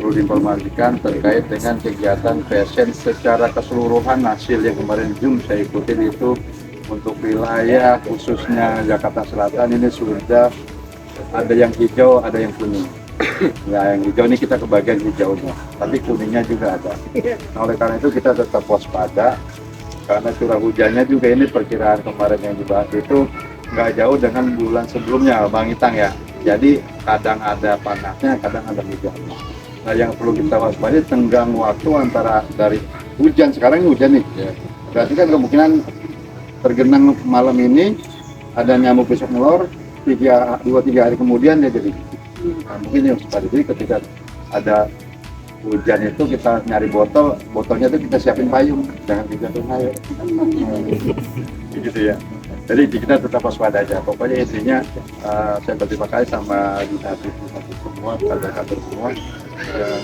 perlu diinformasikan terkait dengan kegiatan fashion secara keseluruhan. Hasil yang kemarin Zoom saya ikutin itu untuk wilayah khususnya Jakarta Selatan ini sudah ada yang hijau, ada yang kuning. Nah, yang hijau ini kita kebagian hijaunya, tapi kuningnya juga ada. Nah, oleh karena itu kita tetap waspada, karena curah hujannya juga ini perkiraan kemarin yang dibahas itu nggak jauh dengan bulan sebelumnya, Bang Itang ya. Jadi kadang ada panasnya, kadang ada hujannya. Nah, yang perlu kita waspadai tenggang waktu antara dari hujan, sekarang ini hujan nih, ya. Berarti kan kemungkinan tergenang malam ini, ada nyamuk besok melor, 2-3 hari kemudian dia jadi. Nah, mungkin yang waspada. Jadi ketika ada hujan itu kita nyari botolnya itu kita siapin payung, jangan digantung air. Gitu ya. Jadi kita tetap waspada aja. Pokoknya intinya saya berterima kasih sama dinas semua, kader-kader semua yang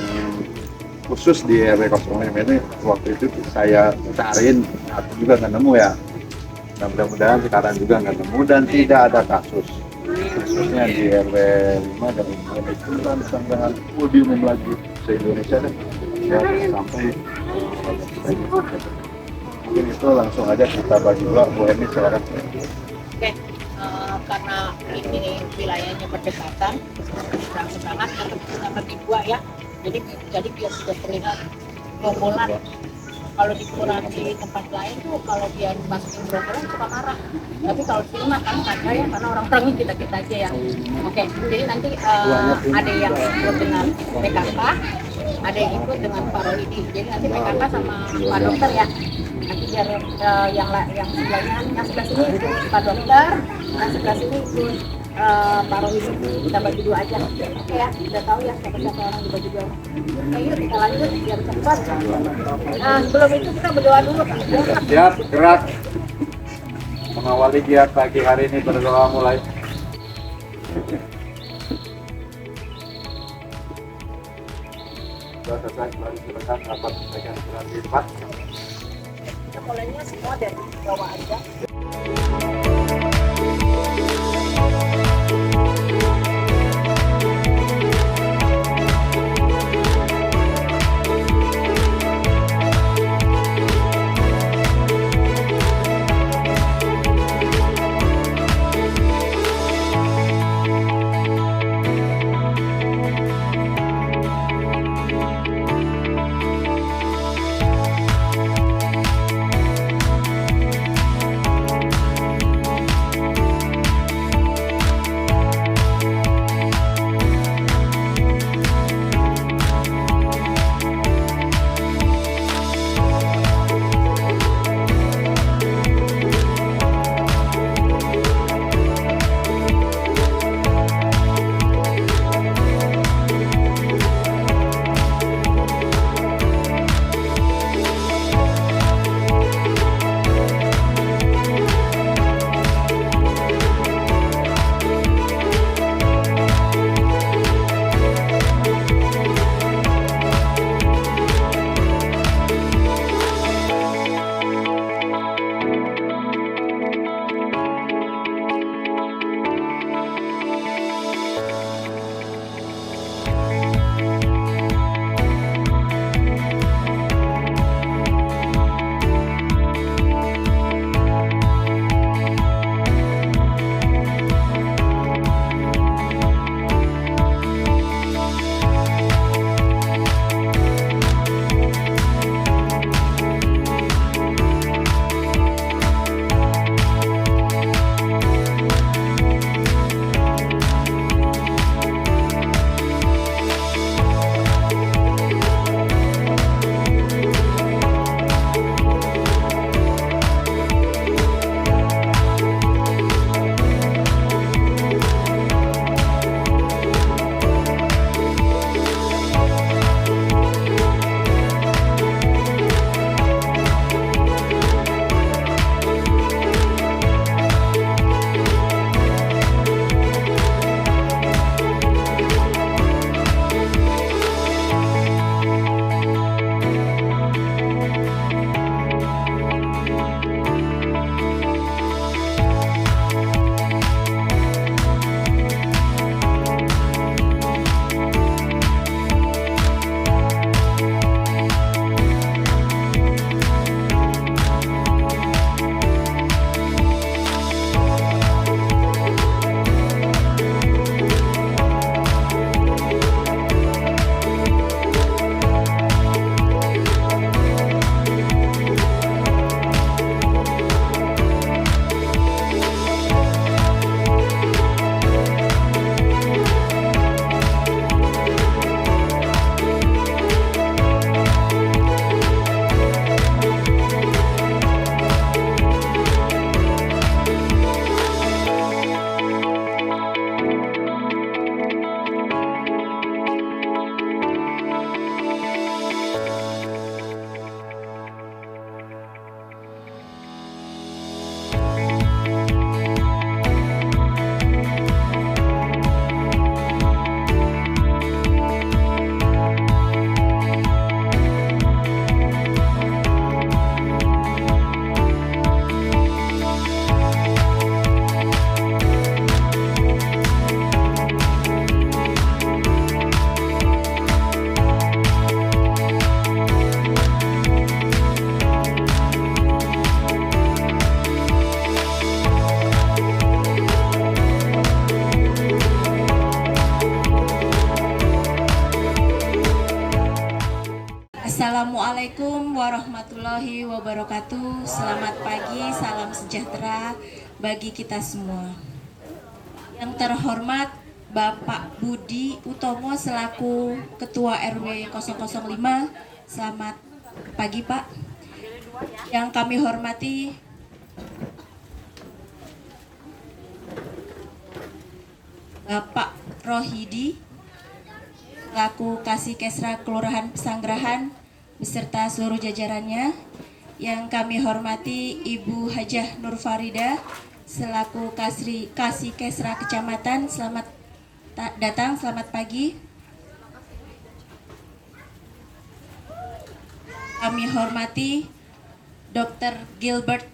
khusus di RW 05 ini. Waktu itu saya cariin, aku juga nggak nemu ya. Nah, mudah-mudahan sekarang juga nggak nemu dan tidak ada kasus, khususnya di RW 5 dan RW 9 dengan podium lagi se-Indonesia deh ya, sampai mungkin itu langsung aja kita bagi dua. Bu Emi silakan. Oke, karena ini wilayahnya berdekatan dan semangat kita bagi dua ya, jadi biar sudah terlihat gerombolan. Kalau di kelurahan di tempat lain tuh kalau dia masukin gerombolan suka marah, tapi kalau di sini mah kan ada ya, karena orang-orangnya kita aja ya. Oke, jadi nanti ada yang ikut dengan PKK, ada yang ikut dengan Pak Rohidi. Jadi nanti PKK sama Pak Dokter ya. Nanti biar yang sebelahnya, yang sebelah sini ikut Pak Dokter, yang sebelah sini ikut Pak Rohidi. Kita bagi dua aja. Oke ya, udah tahu ya siapa orang dibagi dua. Oke, yuk kita lanjut biar cepat. Nah, sebelum itu kita berdoa dulu. Siap, gerak. Mengawali giat pagi hari ini berdoa mulai. Sudah selesai, silakan rapat bagian di tempat. Kita mulainya semua dari bawah aja. Assalamualaikum warahmatullahi wabarakatuh. Selamat pagi, salam sejahtera bagi kita semua. Yang terhormat Bapak Budi Utomo selaku Ketua RW 005. Selamat pagi Pak. Yang kami hormati Bapak Rohidi selaku Kasih Kesra Kelurahan Pesanggerahan beserta seluruh jajarannya. Yang kami hormati Ibu Hajah Nur Farida selaku Kasih Kesra Kecamatan. Selamat datang, selamat pagi. Kami hormati Dr. Gilbert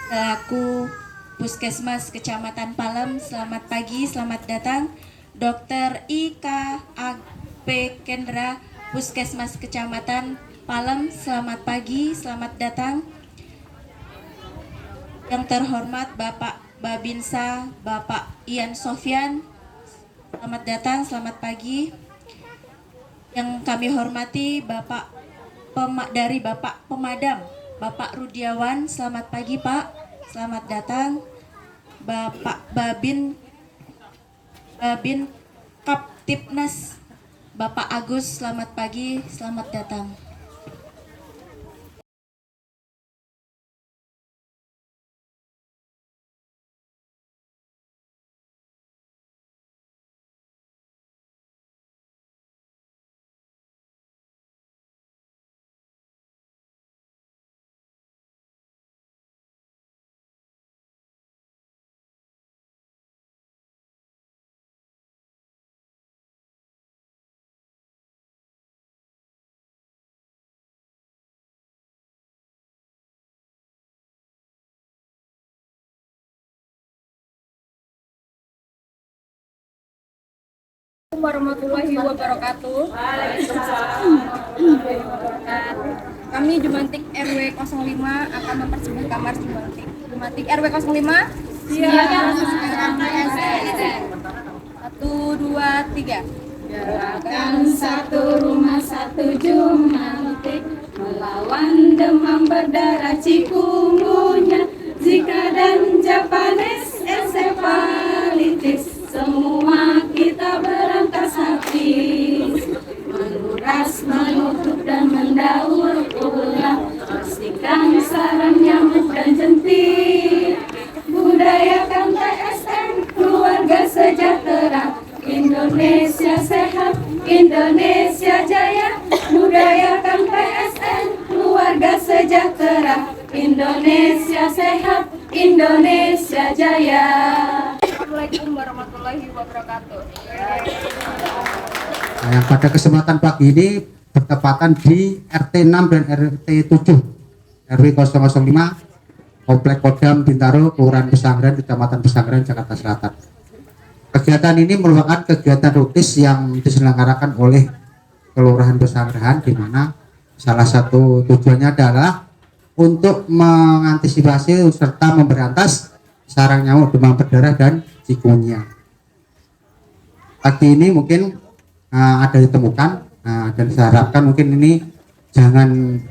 selaku Puskesmas Kecamatan Palem. Selamat pagi, selamat datang. Dr. Ika A.P. Kendra Puskesmas Kecamatan Palem. Selamat pagi, selamat datang. Yang terhormat Bapak Babinsa Bapak Ian Sofyan. Selamat datang, selamat pagi. Yang kami hormati Bapak dari Bapak Pemadam Bapak Rudiawan. Selamat pagi Pak, selamat datang. Bapak Babin Kaptipnas Bapak Agus, selamat pagi, selamat datang. Warahmatullahi wabarakatuh. Kami Jumantik RW 05 akan mempersembahkan kamar Jumantik. Jumantik RW 05 siap. 1, 2, 3. Gerakan satu rumah satu Jumantik melawan demam berdarah cikungunya, Zika dan Japanese encephalitis. Semua kita berangkas hati, menguras, menutup dan mendaur ulang, pastikan sarang nyamuk dan jentik. Budayakan TSM, keluarga sejahtera, Indonesia sehat, Indonesia jaya. Budayakan PSN, keluarga sejahtera, Indonesia sehat, Indonesia jaya. Assalamualaikum warahmatullahi wabarakatuh. Yang pada kesempatan pagi ini bertepatan di RT 6 dan RT 7 RW 005 Komplek Kodam Bintaro, Kelurahan Pesanggerahan, Kecamatan Pesanggerahan, Jakarta Selatan. Kegiatan ini merupakan kegiatan rutin yang diselenggarakan oleh Kelurahan Pesanggerahan, di mana salah satu tujuannya adalah untuk mengantisipasi serta memberantas sarang nyamuk demam berdarah dan chikungunya. Pagi ini mungkin ada ditemukan dan saya harapkan mungkin ini jangan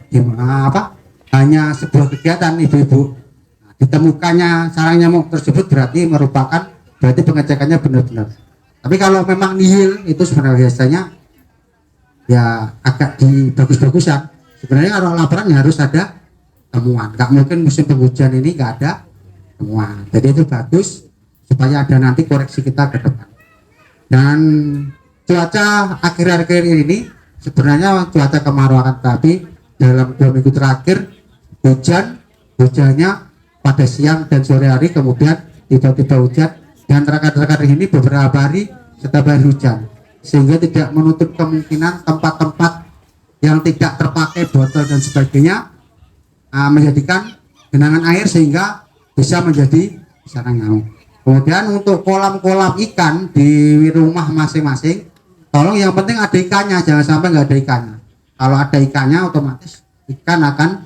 hanya sebuah kegiatan ibu-ibu. Ditemukannya sarang nyamuk tersebut berarti pengecekannya benar-benar. Tapi kalau memang nihil itu sebenarnya biasanya ya agak dibagus-bagusan. Sebenarnya kalau laporan ya harus ada temuan. Nggak mungkin musim penghujan ini nggak ada temuan. Jadi itu bagus supaya ada nanti koreksi kita ke depan. Dan cuaca akhir-akhir ini sebenarnya cuaca kemarau akan, tapi dalam 2 minggu terakhir hujannya pada siang dan sore hari, kemudian tiba-tiba hujan, dan terakhir ini beberapa hari setiap hari hujan, sehingga tidak menutup kemungkinan tempat-tempat yang tidak terpakai botol dan sebagainya menjadikan genangan air sehingga bisa menjadi sarang nyamuk. Kemudian untuk kolam-kolam ikan di rumah masing-masing, tolong yang penting ada ikannya, jangan sampai nggak ada ikannya. Kalau ada ikannya otomatis ikan akan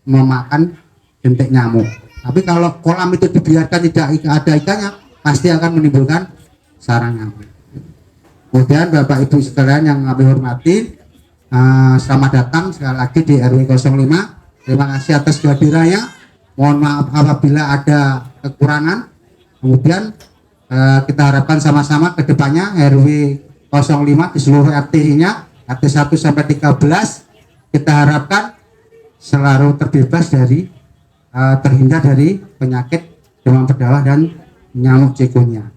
memakan jentik nyamuk. Tapi kalau kolam itu dibiarkan tidak ada ikannya, pasti akan menimbulkan sarang nyamuk. Kemudian Bapak Ibu sekalian yang kami hormati, Selamat datang sekali lagi di RW 05. Terima kasih atas kehadirannya. Mohon maaf apabila ada kekurangan. Kemudian kita harapkan sama-sama ke depannya RW 05 di seluruh RT-nya, RT 1 sampai 13, kita harapkan selalu terbebas dari terhindar dari penyakit demam berdarah dan nyamuk chikungunya.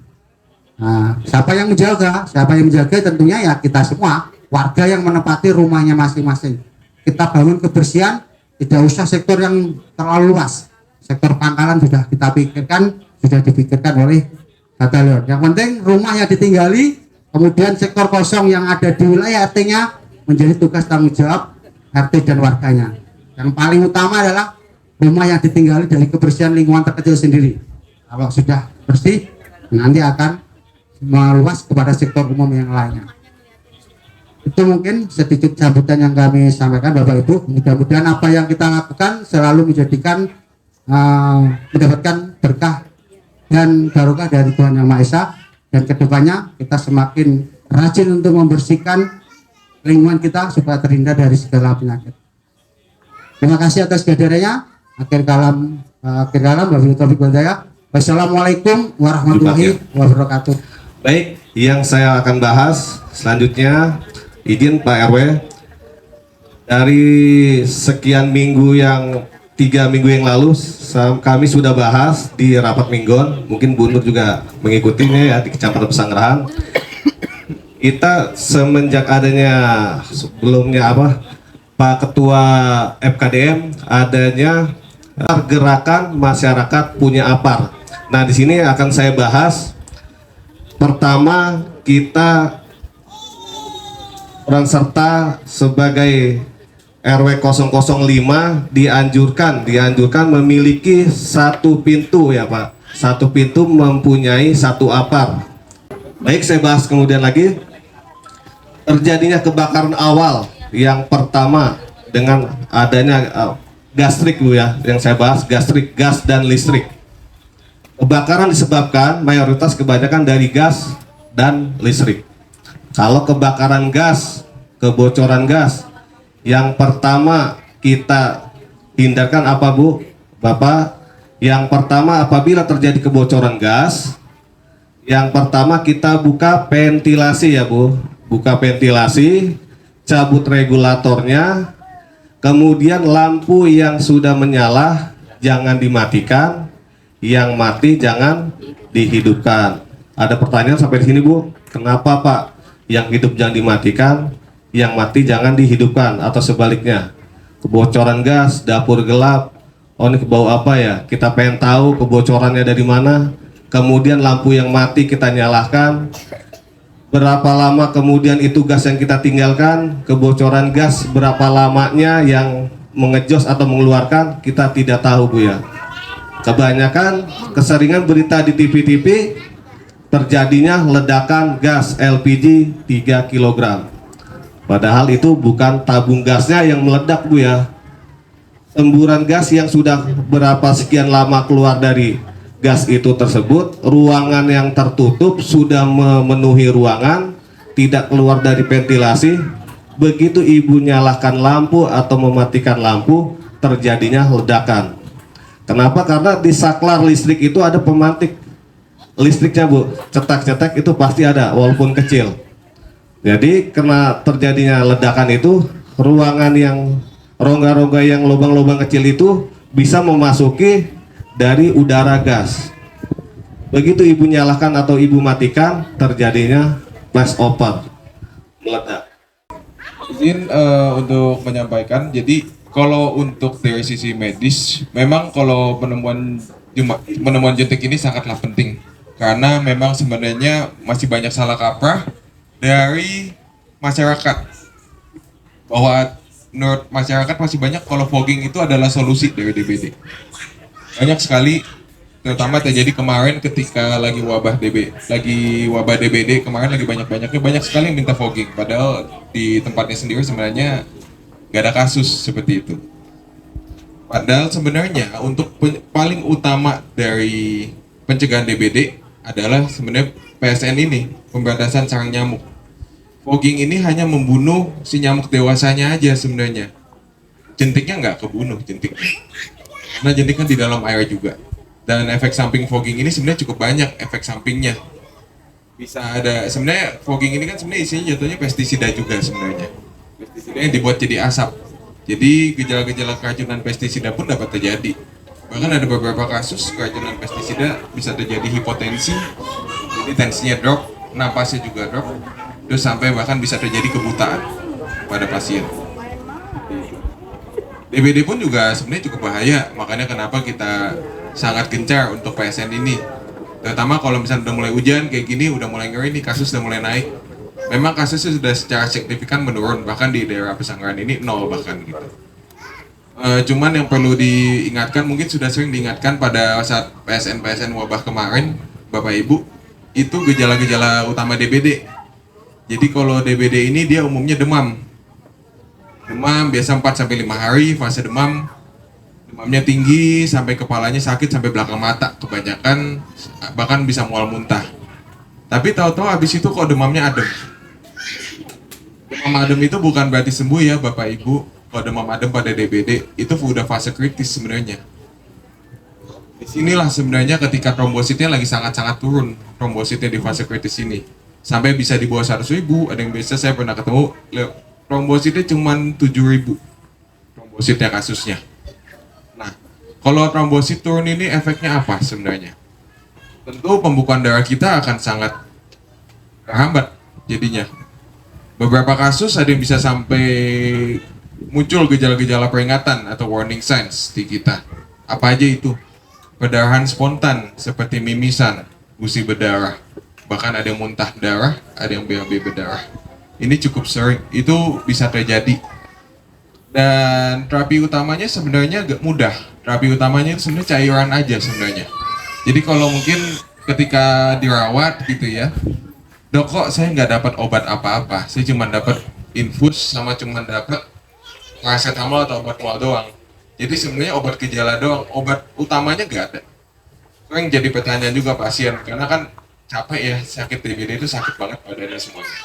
Siapa yang menjaga? Siapa yang menjaga tentunya ya kita semua, warga yang menempati rumahnya masing-masing. Kita bangun kebersihan, tidak usah sektor yang terlalu luas. Sektor pangkalan sudah kita pikirkan, sudah dipikirkan oleh batalion. Yang penting rumah yang ditinggali, kemudian sektor kosong yang ada di wilayah RT-nya menjadi tugas tanggung jawab RT dan warganya. Yang paling utama adalah rumah yang ditinggali dari kebersihan lingkungan terkecil sendiri. Kalau sudah bersih, nanti akan meluas kepada sektor umum yang lainnya. Itu mungkin sedikit sambutan yang kami sampaikan Bapak Ibu. Mudah-mudahan apa yang kita lakukan selalu menjadikan mendapatkan berkah dan barokah dari Tuhan Yang Maha Esa, dan kedepannya kita semakin rajin untuk membersihkan lingkungan kita supaya terhindar dari segala penyakit. Terima kasih atas kehadirannya. Akhir kalam wabillahi taufiq wal hidayah. Wassalamualaikum warahmatullahi wabarakatuh. Baik, yang saya akan bahas selanjutnya, izin Pak RW, dari sekian minggu yang 3 minggu yang lalu kami sudah bahas di rapat mingguan, mungkin Bu Nur juga mengikutinya ya di Kecamatan Pesanggerahan. Kita semenjak adanya sebelumnya Pak Ketua FKDM adanya gerakan masyarakat punya APAR. Nah, di sini akan saya bahas. Pertama, kita peran serta sebagai RW 005 dianjurkan memiliki satu pintu ya Pak. Satu pintu mempunyai satu APAR. Baik, saya bahas kemudian lagi. Terjadinya kebakaran awal yang pertama dengan adanya gastrik Bu ya. Yang saya bahas gastrik, gas dan listrik. Kebakaran disebabkan mayoritas kebanyakan dari gas dan listrik. Kalau kebakaran gas, kebocoran gas, yang pertama kita hindarkan apa Bu, Bapak? Yang pertama apabila terjadi kebocoran gas, yang pertama kita buka ventilasi ya Bu, buka ventilasi, cabut regulatornya, kemudian lampu yang sudah menyala jangan dimatikan, yang mati jangan dihidupkan. Ada pertanyaan sampai di sini Bu, kenapa Pak? Yang hidup jangan dimatikan, yang mati jangan dihidupkan, atau sebaliknya? Kebocoran gas, dapur gelap, oh ini bau apa ya? Kita pengen tahu kebocorannya dari mana. Kemudian lampu yang mati kita nyalakan. Berapa lama kemudian itu gas yang kita tinggalkan? Kebocoran gas berapa lamanya yang mengejos atau mengeluarkan? Kita tidak tahu Bu ya. Kebanyakan keseringan berita di TV-TV terjadinya ledakan gas LPG 3 kg. Padahal itu bukan tabung gasnya yang meledak Bu ya. Semburan gas yang sudah berapa sekian lama keluar dari gas itu tersebut, ruangan yang tertutup sudah memenuhi ruangan, tidak keluar dari ventilasi. Begitu ibu nyalakan lampu atau mematikan lampu, terjadinya ledakan. Kenapa? Karena di saklar listrik itu ada pemantik listriknya Bu, cetak-cetak itu pasti ada walaupun kecil. Jadi karena terjadinya ledakan itu, ruangan yang rongga-rongga yang lubang-lubang kecil itu bisa memasuki dari udara gas. Begitu ibu nyalakan atau ibu matikan, terjadinya flash over, meledak. Izin untuk menyampaikan, jadi kalau untuk dari sisi medis, memang kalau penemuan jentik ini sangatlah penting, karena memang sebenarnya masih banyak salah kaprah dari masyarakat, bahwa menurut masyarakat masih banyak kalau fogging itu adalah solusi dari DBD. Banyak sekali, terutama terjadi kemarin ketika lagi wabah DBD kemarin lagi banyak sekali yang minta fogging, padahal di tempatnya sendiri sebenarnya gak ada kasus seperti itu. Padahal sebenarnya untuk paling utama dari pencegahan DBD adalah sebenarnya PSN ini, pemberantasan sarang nyamuk. fogging ini hanya membunuh si nyamuk dewasanya aja sebenarnya. Jentiknya nggak kebunuh jentiknya. Karena jentik kan di dalam air juga. Dan efek samping fogging ini sebenarnya cukup banyak efek sampingnya. Bisa ada, sebenarnya fogging ini kan sebenarnya isinya jatuhnya pestisida juga sebenarnya. Pestisida yang dibuat jadi asap. Jadi gejala-gejala keracunan pestisida pun dapat terjadi. Bahkan ada beberapa kasus keracunan pestisida bisa terjadi hipotensi, jadi tensinya drop, napasnya juga drop, terus sampai bahkan bisa terjadi kebutaan pada pasien. DBD pun juga sebenarnya cukup bahaya, makanya kenapa kita sangat gencar untuk PSN ini. Terutama kalau misalnya udah mulai hujan kayak gini, udah mulai ngeri nih, kasus udah mulai naik. Memang kasusnya sudah secara signifikan menurun, bahkan di daerah Pesanggerahan ini 0 bahkan gitu. Cuman yang perlu diingatkan, mungkin sudah sering diingatkan pada saat PSN wabah kemarin, Bapak Ibu, itu gejala-gejala utama DBD. Jadi kalau DBD ini dia umumnya demam. Demam biasa 4-5 hari, fase demam. Demamnya tinggi sampai kepalanya sakit sampai belakang mata kebanyakan, bahkan bisa mual muntah. Tapi tahu-tahu habis itu kok demamnya adem. Demam adem itu bukan berarti sembuh ya Bapak Ibu. Kalau demam adem pada DBD itu udah fase kritis sebenarnya. Disinilah sebenarnya ketika trombositnya lagi sangat-sangat turun, trombositnya di fase kritis ini. Sampai bisa di bawah 100.000, ada yang biasa saya pernah ketemu trombositnya cuma 7.000 trombositnya kasusnya. Nah, kalau trombosit turun ini efeknya apa sebenarnya? Tentu pembukaan darah kita akan sangat terhambat jadinya. Beberapa kasus ada yang bisa sampai muncul gejala-gejala peringatan atau warning signs di kita. Apa aja itu? Perdarahan spontan seperti mimisan, gusi berdarah, bahkan ada yang muntah darah, ada yang BAB berdarah. Ini cukup sering, itu bisa terjadi. Dan terapi utamanya sebenarnya agak mudah. Terapi utamanya itu sebenarnya cairan aja sebenarnya. Jadi kalau mungkin ketika dirawat gitu ya, dok kok saya nggak dapat obat apa-apa, saya cuma dapat infus sama cuma dapat paracetamol atau obat mual doang. Jadi sebenarnya obat gejala doang, obat utamanya nggak ada. Sering jadi pertanyaan juga pasien, karena kan capek ya, sakit DBD itu sakit banget badannya semuanya.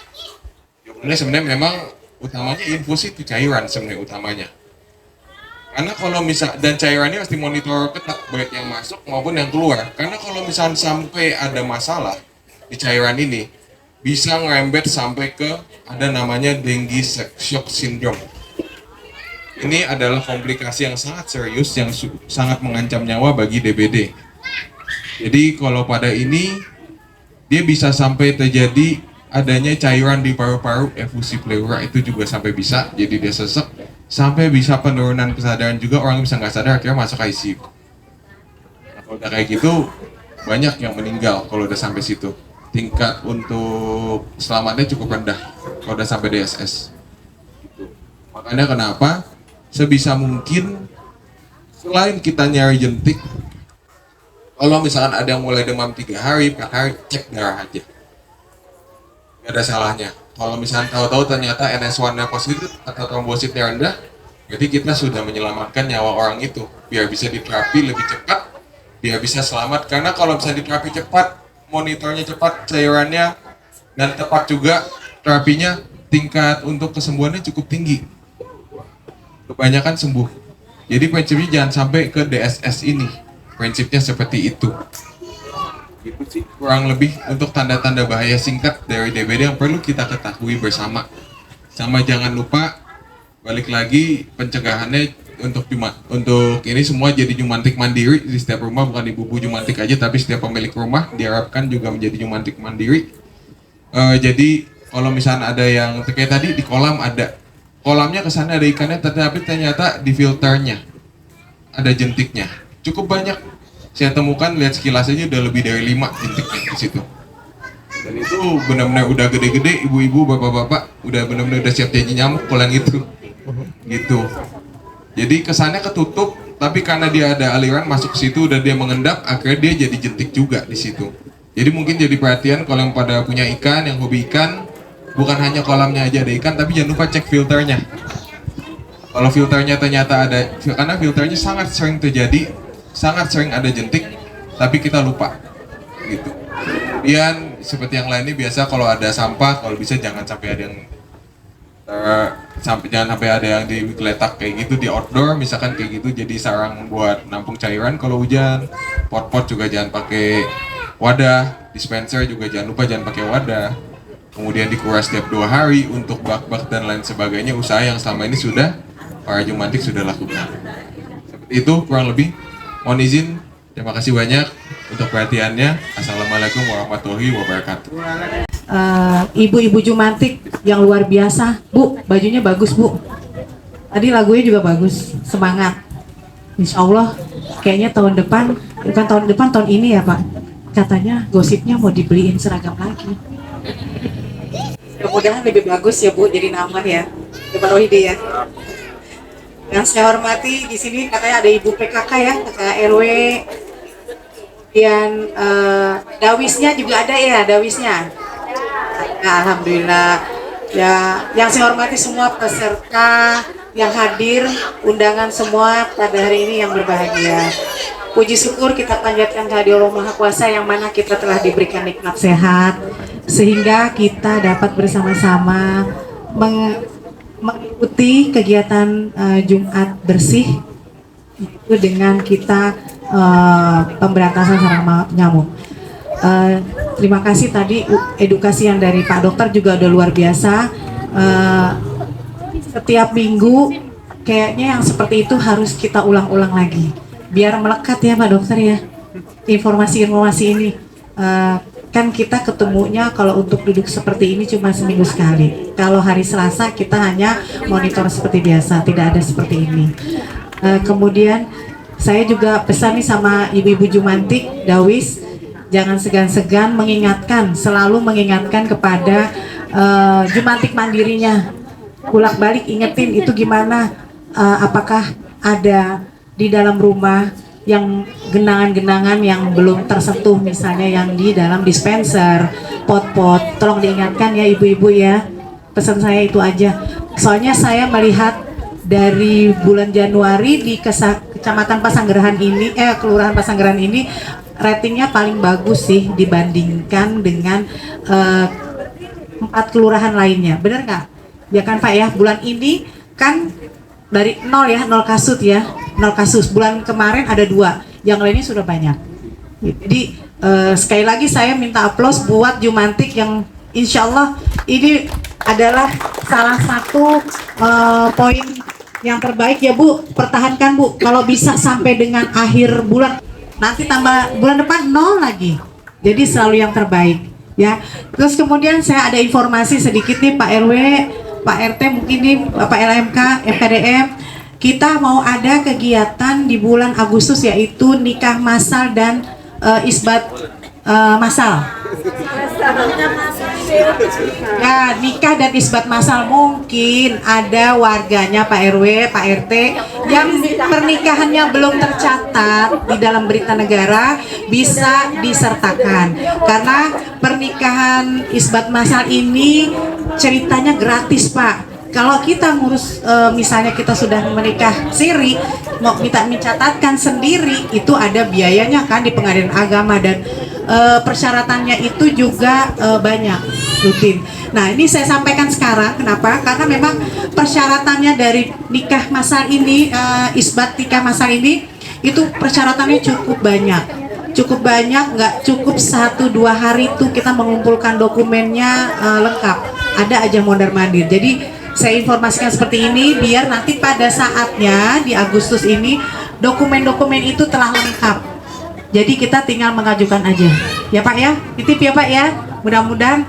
Jawabannya sebenarnya memang utamanya infus itu cairan sebenarnya utamanya. Karena kalau misal, dan cairannya harus dimonitor ketat baik yang masuk maupun yang keluar. Karena kalau misalnya sampai ada masalah di cairan ini, bisa ngerembet sampai ke ada namanya dengue shock syndrome. Ini adalah komplikasi yang sangat serius yang sangat mengancam nyawa bagi DBD. Jadi kalau pada ini dia bisa sampai terjadi adanya cairan di paru-paru, efusi pleura itu juga sampai bisa, jadi dia sesek, sampai bisa penurunan kesadaran juga, orang bisa nggak sadar akhirnya masuk ICU. Nah, kalau udah kayak gitu banyak yang meninggal kalau udah sampai situ. Tingkat untuk selamatnya cukup rendah kalau udah sampai DSS. Makanya kenapa sebisa mungkin selain kita nyari jentik, kalau misalkan ada yang mulai demam 3 hari, 4 hari, cek darah aja. Gak ada salahnya. Kalau misalkan tahu-tahu ternyata NS1-nya positif atau trombositnya rendah, jadi kita sudah menyelamatkan nyawa orang itu, biar bisa diterapi lebih cepat, biar bisa selamat. Karena kalau bisa diterapi cepat, monitornya cepat, cairannya dan tepat juga terapinya, tingkat untuk kesembuhannya cukup tinggi. Kebanyakan sembuh. Jadi prinsipnya jangan sampai ke DSS ini. Prinsipnya seperti itu. Itu sih kurang lebih untuk tanda-tanda bahaya singkat dari DBD yang perlu kita ketahui bersama. Sama jangan lupa balik lagi pencegahannya untuk ini semua jadi jumantik mandiri di setiap rumah, bukan ibu-ibu jumantik aja tapi setiap pemilik rumah diharapkan juga menjadi jumantik mandiri. Jadi kalau misalnya ada yang kayak tadi di kolam ada kolamnya kesana ada ikannya, tetapi ternyata di filternya ada jentiknya cukup banyak. Saya temukan, lihat sekilas aja udah lebih dari 5 jentiknya di situ. Dan itu benar-benar udah gede-gede, ibu-ibu, bapak-bapak udah benar-benar udah siap jadi nyamuk kalau yang itu. Gitu. Jadi kesannya ketutup, tapi karena dia ada aliran masuk ke situ dan dia mengendap, akhirnya dia jadi jentik juga di situ. Jadi mungkin jadi perhatian kalau yang pada punya ikan, yang hobi ikan, bukan hanya kolamnya aja ada ikan, tapi jangan lupa cek filternya. Kalau filternya ternyata ada, karena filternya sangat sering terjadi, sangat sering ada jentik, tapi kita lupa gitu. Kemudian seperti yang lainnya biasa kalau ada sampah, kalau bisa jangan sampai ada yang jangan sampai ada yang digeletak kayak gitu di outdoor misalkan kayak gitu, jadi sarang buat nampung cairan kalau hujan. Pot-pot juga jangan pakai wadah, dispenser juga jangan lupa jangan pakai wadah. Kemudian dikuras setiap 2 hari untuk bak-bak dan lain sebagainya, usaha yang selama ini sudah para jumantik sudah lakukan. Seperti itu kurang lebih. Mohon izin, terima kasih banyak untuk perhatiannya. Assalamualaikum warahmatullahi wabarakatuh. Ibu-ibu jumantik yang luar biasa. Bu, bajunya bagus Bu. Tadi lagunya juga bagus, semangat. Insya Allah kayaknya tahun depan, bukan tahun depan, tahun ini ya Pak. Katanya gosipnya mau dibeliin seragam lagi. Mudah-mudahan lebih bagus ya Bu, jadi nambah ya. Bapak Rohidi ya. Yang saya hormati di sini katanya ada Ibu PKK ya, kakak RW. Dan dawisnya juga ada ya, dawisnya. Nah, alhamdulillah. Ya, yang saya hormati semua peserta yang hadir, undangan semua pada hari ini yang berbahagia. Puji syukur kita panjatkan kehadirat Allah Maha Kuasa yang mana kita telah diberikan nikmat sehat sehingga kita dapat bersama-sama mengikuti kegiatan Jumat bersih itu dengan kita pemberantasan sarang nyamuk. Terima kasih tadi edukasi yang dari Pak Dokter juga udah luar biasa. Setiap minggu kayaknya yang seperti itu harus kita ulang-ulang lagi biar melekat ya Pak Dokter ya informasi-informasi ini. Kan kita ketemunya kalau untuk duduk seperti ini cuma seminggu sekali. Kalau hari Selasa kita hanya monitor seperti biasa, tidak ada seperti ini. Kemudian saya juga pesan nih sama ibu-ibu jumantik, dawis, jangan segan-segan mengingatkan, selalu mengingatkan kepada jumantik mandirinya. Bolak-balik ingetin itu gimana, apakah ada di dalam rumah yang genangan-genangan yang belum tersentuh, misalnya yang di dalam dispenser, pot-pot, tolong diingatkan ya ibu-ibu ya. Pesan saya itu aja. Soalnya saya melihat dari bulan Januari di Kecamatan Pasanggerahan ini, Kelurahan Pasanggerahan ini ratingnya paling bagus sih dibandingkan dengan 4 kelurahan lainnya. Bener nggak? Ya kan Pak ya, bulan ini kan dari 0 ya, 0 kasus ya, 0 kasus. Bulan kemarin ada 2, yang lainnya sudah banyak. Jadi sekali lagi saya minta aplaus buat jumantik yang insya Allah ini adalah salah satu poin yang terbaik ya Bu. Pertahankan Bu, kalau bisa sampai dengan akhir bulan, nanti tambah bulan depan 0 lagi. Jadi selalu yang terbaik ya. Terus kemudian saya ada informasi sedikit nih Pak RW, Pak RT, mungkin nih Pak LMK, FPDM, kita mau ada kegiatan di bulan Agustus yaitu nikah massal dan isbat massal. Ya, nikah dan isbat massal, mungkin ada warganya Pak RW, Pak RT yang pernikahannya belum tercatat di dalam berita negara bisa disertakan, karena pernikahan isbat massal ini ceritanya gratis Pak. Kalau kita ngurus misalnya kita sudah menikah siri, mau minta mencatatkan sendiri, itu ada biayanya kan di pengadilan agama, dan persyaratannya itu juga banyak rutin. Nah ini saya sampaikan sekarang, kenapa? Karena memang persyaratannya dari nikah massal ini, isbat nikah massal ini, itu persyaratannya cukup banyak. Cukup banyak, nggak cukup 1-2 hari itu kita mengumpulkan dokumennya lengkap. Ada aja mondar-mandir. Jadi saya informasikan seperti ini biar nanti pada saatnya di Agustus ini dokumen-dokumen itu telah lengkap. Jadi kita tinggal mengajukan aja. Ya Pak ya, titip ya Pak ya. Mudah-mudahan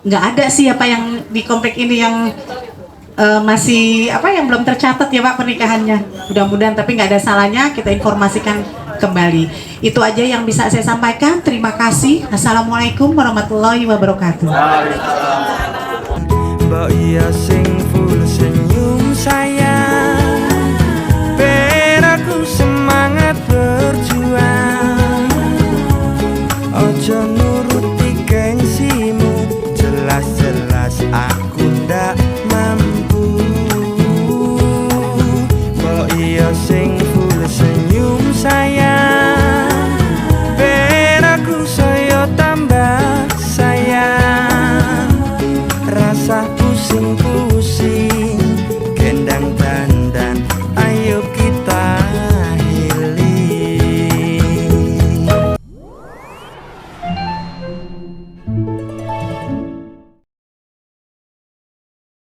nggak ada sih apa yang di komplek ini yang masih yang belum tercatat ya Pak pernikahannya. Mudah-mudahan, tapi nggak ada salahnya kita informasikan kembali. Itu aja yang bisa saya sampaikan. Terima kasih. Assalamualaikum warahmatullahi wabarakatuh. Mbak iya sing